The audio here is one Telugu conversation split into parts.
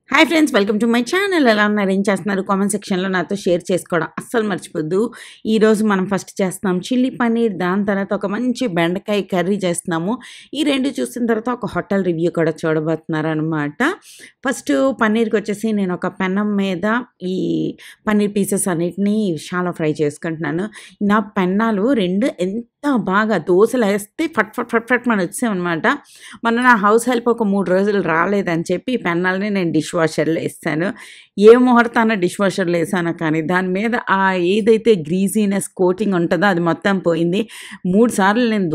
Hi friends, welcome to my channel. ఎలా ఉన్నారు, ఏం చేస్తున్నారు? కామెంట్ సెక్షన్లో నాతో షేర్ చేసుకోవడం అస్సలు మర్చిపోద్దు. ఈరోజు మనం ఫస్ట్ చేస్తున్నాం చిల్లీ పన్నీర్, దాని తర్వాత ఒక మంచి బెండకాయ కర్రీ చేస్తున్నాము. ఈ రెండు చూసిన తర్వాత ఒక హోటల్ రివ్యూ కూడా చూడబోతున్నారు అనమాట. ఫస్ట్ పన్నీర్కి వచ్చేసి నేను ఒక పెనం మీద ఈ పన్నీర్ పీసెస్ అన్నిటినీ షాలో ఫ్రై చేసుకుంటున్నాను. నా పెన్నాలు రెండు ఎంత బాగా దోశలు వేస్తే ఫట్ ఫట్ ఫట్ ఫట్ మన వచ్చామన్నమాట. మొన్న నా హౌస్ హెల్ప్ ఒక 3 రోజులు రాలేదని చెప్పి ఈ పెన్నాలని నేను డిష్ వాషర్లో వేస్తాను. ఏ ముహూర్తాన డిష్ వాషర్లో వేసానో కానీ దాని మీద ఆ ఏదైతే గ్రీజీనెస్ కోటింగ్ ఉంటుందో అది మొత్తం పోయింది. 3 సార్లు నేను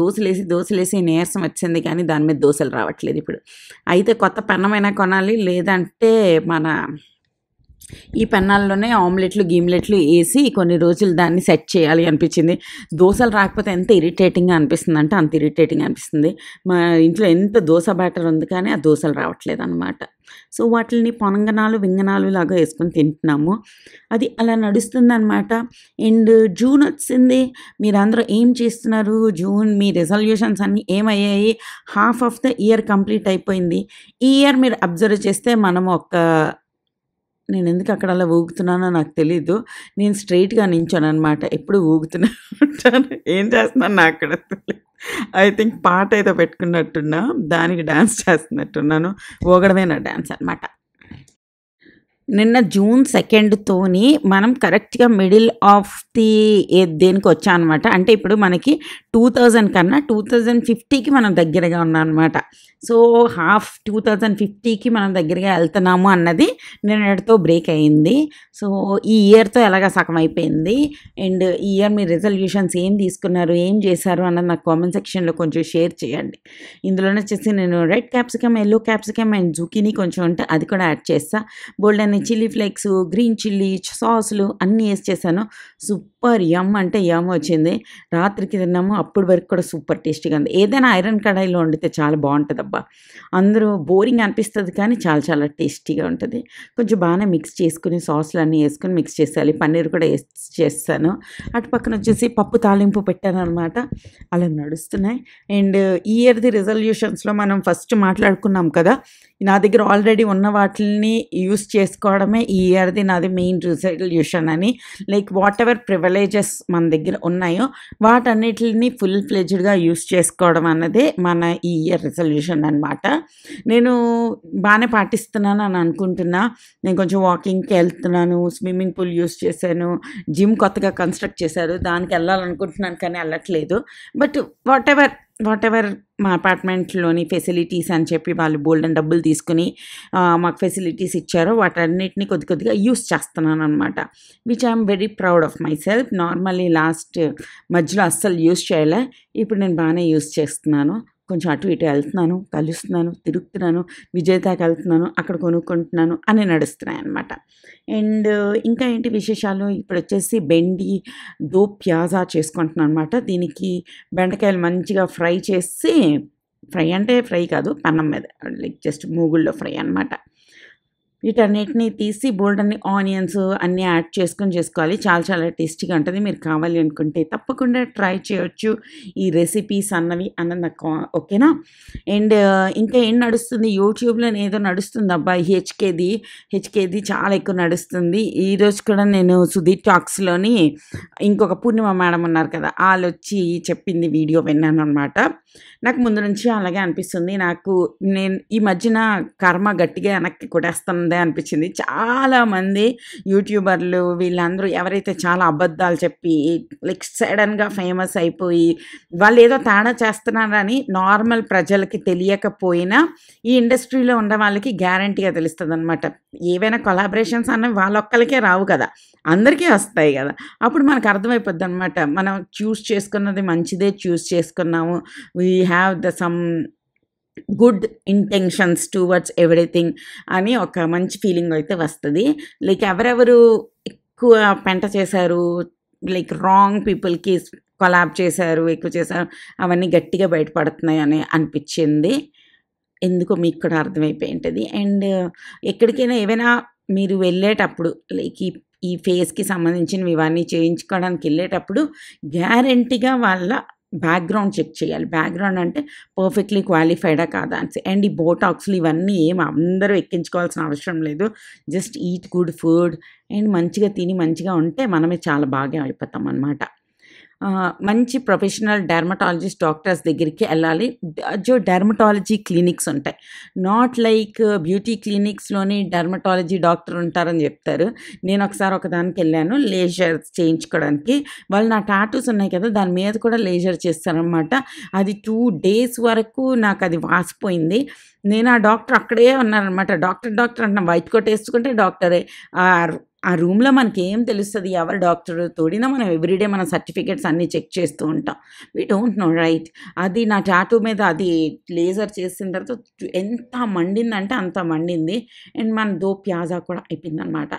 దోశలేసి నీరసం వచ్చింది, కానీ దాని మీద దోశలు రావట్లేదు ఇప్పుడు. అయితే కొత్త పెన్నమైనా కొనాలి, లేదంటే మన ఈ పెన్నాల్లోనే ఆమ్లెట్లు గీమ్లెట్లు వేసి కొన్ని రోజులు దాన్ని సెట్ చేయాలి అనిపించింది. దోశలు రాకపోతే ఎంత ఇరిటేటింగ్గా అనిపిస్తుంది అంటే అంత ఇరిటేటింగ్ అనిపిస్తుంది. మా ఇంట్లో ఎంత దోశ బ్యాటర్ ఉంది, కానీ ఆ దోశలు రావట్లేదు అనమాట. సో వాటిని పొనంగనాలు వింగనాలు లాగా వేసుకొని తింటున్నాము. అది అలా నడుస్తుందన్నమాట. అండ్ జూన్ వచ్చింది. మీరందరూ ఏం చేస్తున్నారు? జూన్ మీ రెజల్యూషన్స్ అన్నీ ఏమయ్యాయి? Half of the year complete అయిపోయింది. ఈ ఇయర్ మీరు అబ్జర్వ్ చేస్తే మనం నేను ఎందుకు అక్కడ అలా ఊగుతున్నానో నాకు తెలీదు. నేను స్ట్రైట్గా నించోను అనమాట, ఎప్పుడు ఊగుతూనే ఉంటాను. ఏం చేస్తున్నాను నాకు కూడా తెలియదు. ఐ థింక్ పాట ఏదో పెట్టుకున్నట్టున్నా, దానికి డ్యాన్స్ చేస్తున్నట్టున్నాను. ఊగడమే నా డ్యాన్స్ అనమాట. నిన్న జూన్ 2తోని మనం కరెక్ట్గా మిడిల్ ఆఫ్ ది దేనికి వచ్చాం అనమాట. అంటే ఇప్పుడు మనకి 2000 కన్నా 2050కి మనం దగ్గరగా ఉన్నాం అనమాట. సో హాఫ్ 2050కి మనం దగ్గరగా వెళ్తున్నాము అన్నది నిన్నటితో బ్రేక్ అయింది. సో ఈ ఇయర్తో ఎలాగ సగం అయిపోయింది. అండ్ ఈ ఇయర్ మీ రెజల్యూషన్స్ ఏం తీసుకున్నారు, ఏం చేశారు అన్నది నాకు కామెంట్ సెక్షన్లో కొంచెం షేర్ చేయండి. ఇందులోనే వచ్చేసి నేను red capsicum, yellow capsicum and zucchini కొంచెం ఉంటే అది కూడా యాడ్ చేస్తా. బోల్డ్ అన్ని చిల్లీ ఫ్లేక్స్, గ్రీన్ చిల్లీ సాసులు అన్నీ వేసి చేశాను. సూపర్ యమ్ అంటే యమ్ వచ్చింది. రాత్రికి తిన్నాము, అప్పటి వరకు కూడా సూపర్ టేస్టీగా ఉంది. ఏదైనా ఐరన్ కడాయిలో వండితే చాలా బాగుంటుంది అబ్బా. అందరూ బోరింగ్ అనిపిస్తుంది, కానీ చాలా చాలా టేస్టీగా ఉంటుంది. కొంచెం బాగానే మిక్స్ చేసుకుని సాసులు అన్నీ వేసుకొని మిక్స్ చేసేయాలి. పన్నీర్ కూడా చేస్తాను. అటు పక్కన వచ్చేసి పప్పు తాలింపు పెట్టాను అనమాట. అలా నడుస్తున్నాయి. అండ్ ఈ ఇయర్ది రెజల్యూషన్స్లో మనం ఫస్ట్ మాట్లాడుకున్నాం కదా, నా దగ్గర ఆల్రెడీ ఉన్న వాటిని యూస్ చేసుకోవడమే ఈ ఇయర్ది నాది మెయిన్ రెజల్యూషన్ అని. లైక్ వాట్ ఎవర్ ప్రివిలేజెస్ మన దగ్గర ఉన్నాయో వాటన్నిటిని ఫుల్ ఫ్లెడ్జ్డ్గా యూస్ చేసుకోవడం అన్నదే మన ఈ ఇయర్ రెజల్యూషన్ అనమాట. నేను బాగానే పాటిస్తున్నాను అని అనుకుంటున్నా. నేను కొంచెం వాకింగ్కి వెళ్తున్నాను, స్విమ్మింగ్ పూల్ యూస్ చేశాను, జిమ్ కొత్తగా కన్స్ట్రక్ట్ చేశారు, దానికి వెళ్ళాలనుకుంటున్నాను కానీ వెళ్ళట్లేదు. బట్ వాట్ ఎవర్ మా అపార్ట్మెంట్లోని ఫెసిలిటీస్ అని చెప్పి వాళ్ళు బోల్డెన్ డబ్బులు తీసుకుని మాకు ఫెసిలిటీస్ ఇచ్చారో వాటన్నిటిని కొద్దిగా యూస్ చేస్తున్నాను అనమాట. Which I'm very proud of my self. Normally last మధ్యలో అస్సలు యూస్ చేయలే, ఇప్పుడు నేను బాగానే యూస్ చేస్తున్నాను. కొంచెం అటు ఇటు వెళ్తున్నాను, కలుస్తున్నాను, తిరుగుతున్నాను, విజేతాకి వెళ్తున్నాను, అక్కడ కొనుక్కుంటున్నాను అని నడుస్తున్నాయి అనమాట. అండ్ ఇంకా ఏంటి విశేషాలు? ఇప్పుడు వచ్చేసి బెండి దో ప్యాజా చేసుకుంటున్నాను అనమాట. దీనికి బెండకాయలు మంచిగా ఫ్రై చేసి, ఫ్రై అంటే ఫ్రై కాదు, పెనం మీద లైక్ జస్ట్ మూగుల్లో ఫ్రై అనమాట. వీటన్నిటిని తీసి బోల్డన్ని ఆనియన్స్ అన్నీ యాడ్ చేసుకోవాలి. చాలా చాలా టేస్టీగా ఉంటుంది. మీరు కావాలి అనుకుంటే తప్పకుండా ట్రై చేయొచ్చు ఈ రెసిపీస్ అన్నది నాకు ఓకేనా. అండ్ ఇంకా ఏం నడుస్తుంది? యూట్యూబ్లో ఏదో నడుస్తుంది అబ్బాయి, హెచ్కేది చాలా ఎక్కువ నడుస్తుంది. ఈరోజు కూడా నేను సుధీర్ టాక్స్లోని ఇంకొక పూర్ణిమ మేడం ఉన్నారు కదా, వాళ్ళు వచ్చి చెప్పింది వీడియో విన్నాను అనమాట. నాకు ముందు నుంచి అలాగే అనిపిస్తుంది. నేను ఈ మధ్యన కర్మ గట్టిగా వెనక్కి కొట్టేస్తుంది అనిపించింది. చాలామంది యూట్యూబర్లు వీళ్ళందరూ ఎవరైతే చాలా అబద్ధాలు చెప్పి లైక్ సడన్గా ఫేమస్ అయిపోయి వాళ్ళు ఏదో తేడా చేస్తున్నారని నార్మల్ ప్రజలకి తెలియకపోయినా ఈ ఇండస్ట్రీలో ఉన్న వాళ్ళకి గ్యారంటీగా తెలుస్తుంది అనమాట. ఏవైనా కొలాబరేషన్స్ అన్నవి వాళ్ళొక్కరికే రావు కదా, అందరికీ వస్తాయి కదా. అప్పుడు మనకు అర్థమైపోద్ది అనమాట, మనం చూస్ చేసుకున్నది మంచిదే చూస్ చేసుకున్నాము, we have some good intentions towards everything అని ఒక మంచి ఫీలింగ్ అయితే వస్తుంది. లైక్ ఎవరెవరు ఎక్కువ పెంట చేశారు, లైక్ రాంగ్ పీపుల్కి కొలాబ్ చేశారు, ఎక్కువ చేశారు, అవన్నీ గట్టిగా బయటపడుతున్నాయి అని అనిపించింది. ఎందుకో మీకు కూడా అర్థమైపోయి ఉంటుంది. అండ్ ఎక్కడికైనా ఏవైనా మీరు వెళ్ళేటప్పుడు లైక్ ఈ ఫేస్కి సంబంధించినవి ఇవన్నీ చేయించుకోవడానికి వెళ్ళేటప్పుడు గ్యారంటీగా వాళ్ళ బ్యాక్‌గ్రౌండ్ చెక్ చేయాలి. బ్యాక్‌గ్రౌండ్ అంటే పర్ఫెక్ట్‌లీ క్వాలిఫైడా కాదా అనేసి. అండ్ ఈ బోటాక్స్‌లు ఇవన్నీ ఏమి అందరూ ఎక్కించుకోవాల్సిన అవసరం లేదు. Just eat good food and మంచిగా తిని మంచిగా ఉంటే మనమే చాలా బాగా అయిపోతామనమాట. మంచి ప్రొఫెషనల్ డెర్మటాలజిస్ట్ డాక్టర్స్ దగ్గరికి ఎళ్ళాలి. డెర్మటాలజీ క్లినిక్స్ ఉంటాయి. నాట్ లైక్ బ్యూటీ క్లినిక్స్‌లోని డెర్మటాలజీ డాక్టర్ ఉంటారని జెప్తారు. నేనొకసారి ఒకదానికెళ్ళాను లేజర్ చేయించుకోవడానికి. వాళ్ళు నా టాటూస్ ఉన్నాయి కదా! దాని మీద కూడా లేజర్ చేస్తారనమాట. అది 2 డేస్ వరకు నాకది వాసిపోయింది. నేను ఆ డాక్టర్ అక్కడే ఉన్నారనమాట. డాక్టర్ అంటున్నా వైట్ కోట్ ఏసుకుంటే డాక్టరే. ఆ రూమ్‌లో మనకేం తెలుస్తది ఎవరు డాక్టరు? తోడినా మనం ఎవ్రీడే మన సర్టిఫికేట్స్ అన్నీ చెక్ చేస్తూ ఉంటాం. We don't know right? అది నా టాటూ మీద అది లేజర్ చేసిన తర్వాత ఎంత మండిందంటే అంత మండింది. అండ్ మన దో ప్యాజా కూడా అయిపోయిందనమాట.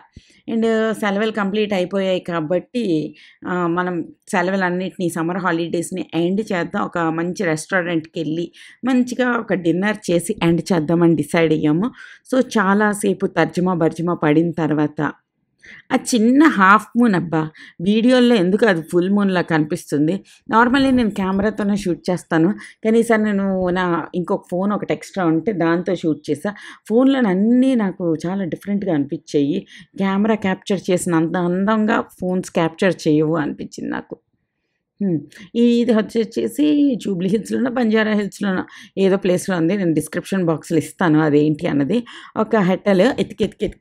అండ్ సెలవులు కంప్లీట్ అయిపోయాయి కాబట్టి మనం సెలవులన్నిటిని సమ్మర్ హాలిడేస్‌ని ఎండ్ చేద్దాం. ఒక మంచి రెస్టారెంట్‌కెళ్ళి మంచిగా ఒక డిన్నర్ చేసి ఎండ్ చేద్దామని డిసైడ్ అయ్యాము. సో, చాలా సేపు తర్జుమా భర్జుమా పడిన తర్వాత ఆ చిన్న హాఫ్ మూన్ అబ్బా! వీడియోల్లో ఎందుకు అది ఫుల్ మూన్‌లా కనిపిస్తుంది. నార్మల్లీ నేను కెమెరాతోనే షూట్ చేస్తాను. కానీ ఈసారి నేను నా ఇంకొక ఫోన్ ఒకటి ఎక్స్ట్రా ఉంటే దాంతో షూట్ చేశా. ఫోన్‌లోనన్నీ నాకు చాలా డిఫరెంట్‌గా అనిపిచ్చాయి. కెమెరా క్యాప్చర్ చేసినంత అందంగా ఫోన్స్ క్యాప్చర్ చేయవు అనిపిచ్చింది నాకు. హ్మ్. ఇది వచ్చేసి జూబ్లీ హిల్స్‌లోనో, బంజారా హిల్స్‌లోనో ఏదో ప్లేస్‌లో ఉంది. నేను డిస్క్రిప్షన్ బాక్స్‌లో ఇస్తాను అదేంటి అన్నది. ఒక హోటల్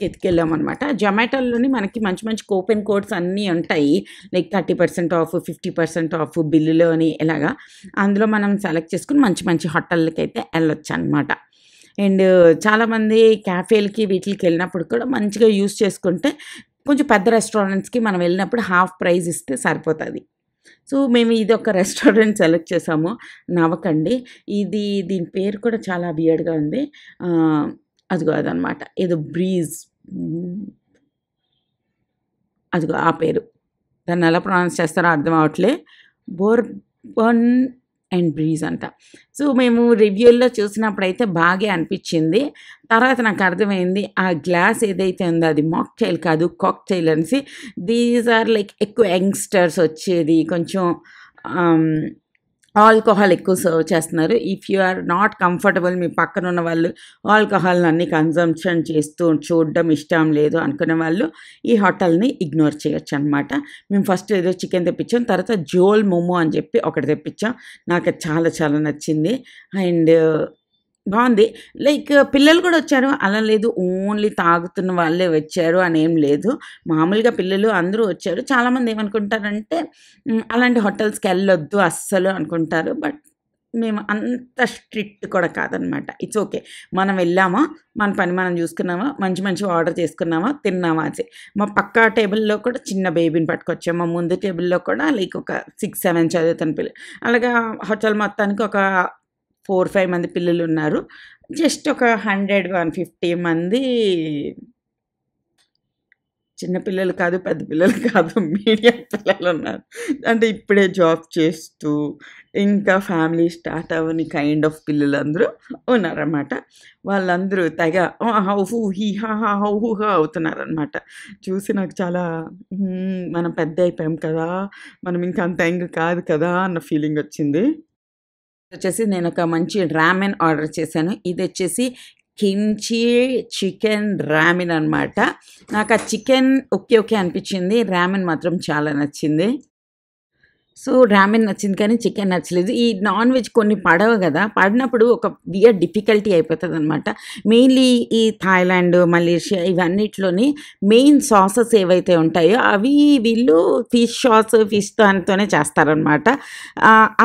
ఎతికెళ్ళామనమాట. జొమాటోలోని మనకి మంచి మంచి కూపన్ కోడ్స్ అన్నీ ఉంటాయి. లైక్ 30% ఆఫ్, 50% ఆఫ్ బిల్లులోని ఇలాగా. అందులో మనం సెలెక్ట్ చేసుకొని మంచి మంచి హోటళ్ళకైతే ఎళ్ళొచ్చనమాట. అండ్ చాలామంది క్యాఫేలకి వీటిలకెళ్ళినప్పుడు కూడా మంచిగా యూజ్ చేసుకుంటే కొంచెం పెద్ద రెస్టారెంట్స్‌కి మనం వెళ్ళినప్పుడు హాఫ్ ప్రైస్ ఇస్తే సరిపోతది. సో, మేము ఇదొక రెస్టారెంట్ సెలెక్ట్ చేసాము. నవకండి. దీని పేరు కూడా చాలా వియర్డ్‌గా ఉంది. ఆహ్, అదిగో అదనమాట. ఏదో బ్రీజ్ హ్మ్. అదిగో ఆ పేరు. దాన్నెలా ప్రొనౌన్స్ చేస్తారో అర్థం అవ్వట్లే. బోర్బన్ అండ్ బ్రీజ్ అంట. సో, మేము రివ్యూల్లో చూసినప్పుడైతే బాగే అనిపిచ్చింది. తర్వాత నాకర్థమైంది ఆ గ్లాస్ ఏదైతే ఉందో అది మాక్‌టైల్ కాదు కాక్‌టైల్ అనేసి. దీస్ ఆర్ లైక్ ఎక్కువ యంగ్‌స్టర్స్ వచ్చేది. కొంచెం ఆహ్, ఆల్కహాల్ ఎక్కువ సర్వ్ చేస్తున్నారు. If you are not comfortable మీ పక్కనున్న వాళ్ళు ఆల్కహాల్‌నన్నీ కన్జంప్షన్ చేస్తూ చూడడం ఇష్టం లేదు అనుకునే వాళ్ళు ఈ హోటల్‌ని ఇగ్నోర్ చేయొచ్చనమాట. మేము ఫస్ట్ ఏదో చికెన్ తెప్పించాం. తర్వాత జోల్ మోమో అని చెప్పి ఒకటి తెప్పించాం. నాకది చాలా చాలా నచ్చింది. అండ్ బావుంది. లైక్ పిల్లలు కూడా వచ్చారు. అలా లేదు ఓన్లీ తాగుతున్న వాళ్ళే వచ్చారు అనేం లేదు. మామూలుగా పిల్లలు అందరూ వచ్చారు. చాలామంది ఏమనుకుంటారంటే అలాంటి హోటల్స్‌కెళ్ళొద్దు అస్సలు అనుకుంటారు. బట్ మేము అంత స్ట్రిక్ట్ కూడా కాదనమాట. It's okay. మనం వెళ్ళామా, మన పని మనం చూసుకున్నామా, మంచి మంచివి ఆర్డర్ చేసుకున్నామా, తిన్నామా అని. మా పక్క టేబుల్‌లో కూడా చిన్న బేబీని పట్టుకొచ్చాం. మా ముందు టేబుల్‌లో కూడా లైక్ ఒక 6, 7 చదువుతున్న పిల్లలు. అలాగా హోటల్ మొత్తానికి ఒక 4, 5 మంది పిల్లలున్నారు. జస్ట్ ఒక 100, 150 మంది చిన్న పిల్లలు కాదు, పెద్ద పిల్లలు కాదు, మీడియం పిల్లలున్నారు. అంటే ఇప్పుడే జాబ్ చేస్తూ, ఇంకా ఫ్యామిలీ స్టార్ట్ అవ్వని కైండ్ ఆఫ్ పిల్లలందరూ ఉన్నారనమాట. వాళ్ళందరూ తెగ హౌ హూ హీ హా హా హౌ హూ హా అవుతున్నారనమాట. చూసి నాకు చాలా మనం పెద్దయిపోయాం కదా! మనం ఇంకా అంత యంగ్ కాదు కదా! అన్న ఫీలింగొచ్చింది. వచ్చేసి నేనొక మంచి రామెన్ ఆర్డర్ చేశాను. ఇదొచ్చేసి కిమ్చి చికెన్ రామెన్ అనమాట. నాకా చికెన్ ఓకే. ఓకే అనిపిచ్చింది. రామెన్ మాత్రం చాలా నచ్చింది. సో, రామెన్ నచ్చింది కానీ చికెన్ నచ్చలేదు. ఈ నాన్ వెజ్ కొన్ని పడవు గదా! పడినప్పుడు ఒక వియర్డ్ డిఫికల్టీ అయిపోతదనమాట. మెయిన్‌లీ ఈ థాయిలాండ్, మలేషియా ఇవన్నిట్లోని మెయిన్ సాసెస్ ఏవైతే ఉంటాయో అవి వీళ్ళు ఫిష్ సాస్, ఫిష్ దానితోనే చేస్తారనమాట.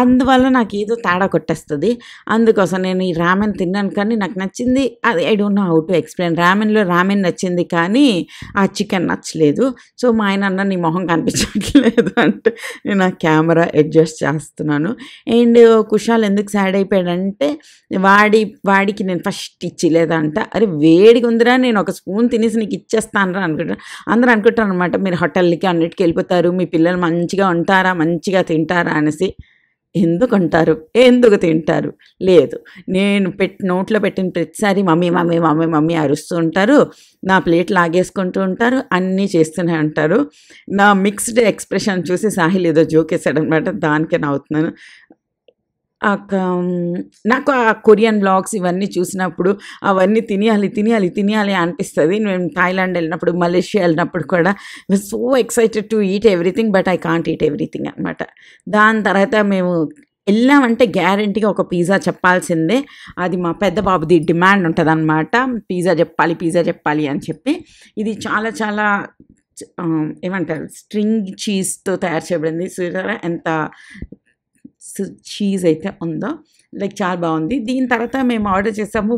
అందువల్ల నాకేదో తేడా కొట్టేస్తది. అందుకోసం నేను ఈ రామెన్ తిన్నాను కానీ నాకు నచ్చింది. అది I don't know how to explain. రామెన్‌లో రామెన్ నచ్చింది కానీ ఆ చికెన్ నచ్చలేదు. సో, మా ఆయన అన్న నీ మొహం కనిపించట్లేదు అంటే నేను ఆ కెమెరా అడ్జస్ట్ చేస్తున్నాను. అండ్ కుషాల్ ఎందుకు సాడ్ అయిపోయాడంటే వాడికి నేను ఫస్ట్ ఇచ్చిలేదంట. అరే వేడిగుందిరా నేను ఒక స్పూన్ తినేసి నీకు ఇచ్చేస్తానురా అనుకుంటా. అందరూ అనుకుంటారనమాట మీరు హోటల్‌కి అన్నిటికి వెళ్ళిపోతారు. మీ పిల్లలు మంచిగా ఉంటారా, మంచిగా తింటారా అనేసి. ఎందుకుంటారు? ఎందుకు తింటారు? లేదు. నేను నోట్లో పెట్టిన ప్రతిసారి మమ్మీ, మమ్మీ, మమ్మీ, మమ్మీ అరుస్తూ ఉంటారు. నా ప్లేట్ లాగేసుకుంటూ ఉంటారు. అన్నీ చేస్తూనే ఉంటారు. నా మిక్స్డ్ ఎక్స్‌ప్రెషన్ చూసి సాహిల్ ఏదో జోకేసాడనమాట. దానికే నవ్వుతున్నాను. నాకు ఆ కొరియన్ వ్లాగ్స్ ఇవన్నీ చూసినప్పుడు అవన్నీ తినేయాలి, తినేయాలి, తినేయాలి అనిపిస్తది. మేము థాయిలాండ్ వెళ్ళినప్పుడు, మలేషియా వెళ్ళినప్పుడు కూడా so excited to eat everything. But I can't eat everything అనమాట. దాని తర్వాత మేము ఎళ్ళామంటే గ్యారంటీగా ఒక పిజ్జా చెప్పాల్సిందే. అది మా పెద్ద బాబుది డిమాండ్ ఉంటదనమాట. పిజ్జా చెప్పాలి, పిజ్జా చెప్పాలి అని చెప్పి. ఇది చాలా చాలా ఏమంటారు స్ట్రింగ్ చీజ్‌తో తయారు చేయబడింది. చూసారా ఎంత చీజ్ అయితే ఉందో. లైక్ చాలా బావుంది. దీని తర్వాత మేము ఆర్డర్ చేసాము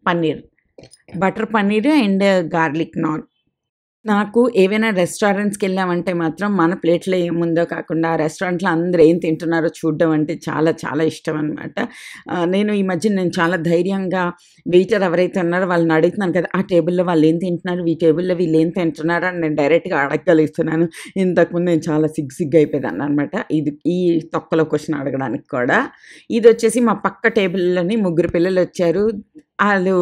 paneer. Butter paneer and garlic non. నాకు ఏవైనా రెస్టారెంట్స్‌కెళ్ళామంటే మాత్రం మన ప్లేట్‌లో ఏముందో కాకుండా ఆ రెస్టారెంట్‌లో అందరూ ఏం తింటున్నారో చూడడం అంటే చాలా చాలా ఇష్టం అనమాట. నేను చాలా ధైర్యంగా వెయిటర్ ఎవరైతే ఉన్నారో వాళ్ళని అడుగుతున్నాను కదా! ఆ టేబుల్‌లో వాళ్ళేం తింటున్నారు? ఈ టేబుల్‌లో వీళ్ళేం తింటున్నారు? అని నేను డైరెక్ట్‌గా అడగగలుగుతున్నాను. ఇంతకుముందు నేను చాలా సిగ్గు అయిపోయేదాన్ననమాట. ఈ తొక్కలో క్వెషన్ అడగడానికి కూడా. ఇదొచ్చేసి మా పక్క టేబుల్‌లోని ముగ్గురు పిల్లలొచ్చారు. ఆళ్ళు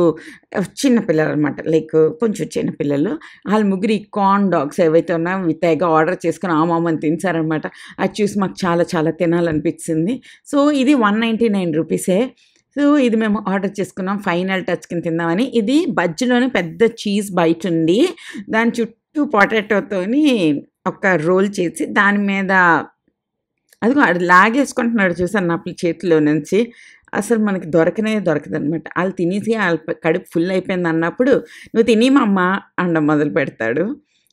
చిన్న పిల్లలనమాట. లైక్ కొంచెం చిన్న పిల్లలు. ఆళ్ళు ముగ్గురు ఈ కార్న్ డాగ్స్ ఏవైతే ఉన్నాయో అవి తెగ ఆర్డర్ చేసుకొని ఆమామని తినేసారనమాట. అది చూసి మాకు చాలా చాలా తినాలనిపించింది. సో, ఇది 199 రూపీసే. సో, ఇది మేము ఆర్డర్ చేసుకున్నాం. ఫైనల్ టచ్ కింద తిందామని. ఇది బజ్జీలోనే పెద్ద చీజ్ బైటుండి దాని చుట్టూ పొటాటోతోని ఒక రోల్ చేసి దాని మీద అదిగో ఆడు లాగేసుకుంటున్నాడు చూసారా నా చేతిలో నుంచి. అసలు మనకి దొరకనే దొరకదనమాట. ఆళ్ళు తినేసి ఆళ్ళ కడుపు ఫుల్ అయిపోయిందన్నప్పుడు, "నువ్వు తినేయి మమ్మా" అనడం మొదలుపెడతాడు.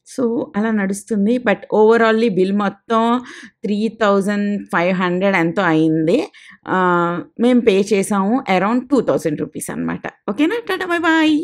సో, అలా నడుస్తుంది. బట్ ఓవరాల్లీ బిల్ మొత్తం 3500 ఎంతో అయింది. మేము పే చేసాము అరౌండ్ 2000 రూపీస్ అనమాట. ఓకేనా? Tata bye bye.